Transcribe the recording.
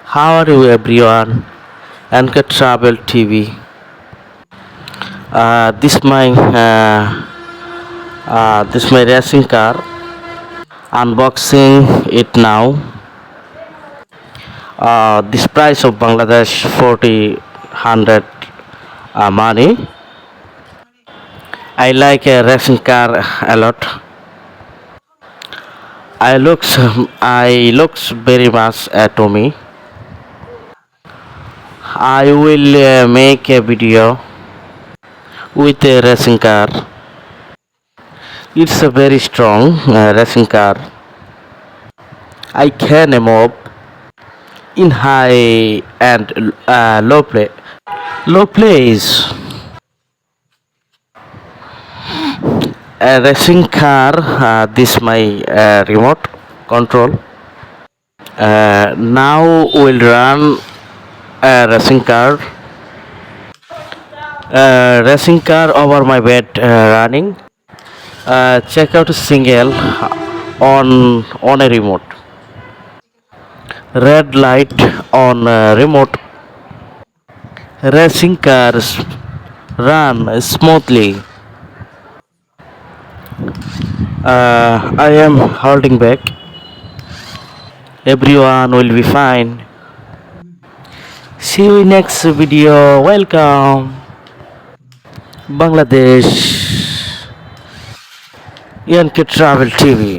How are you everyone? Anchor Travel TV. This my racing car. Unboxing it now. This price of Bangladesh 40 hundred money. I like a racing car a lot. I looks very much to me. I will make a video with a racing car. It's a very strong racing car. I can move in high and low play. Low play is a racing car. This my remote control. Now we'll run a racing car over my bed running. Check out a single on a remote. Red light on remote. Racing cars run smoothly. I am holding back. Everyone will be fine. See you in next video. Welcome, Bangladesh. Yanke Travel TV.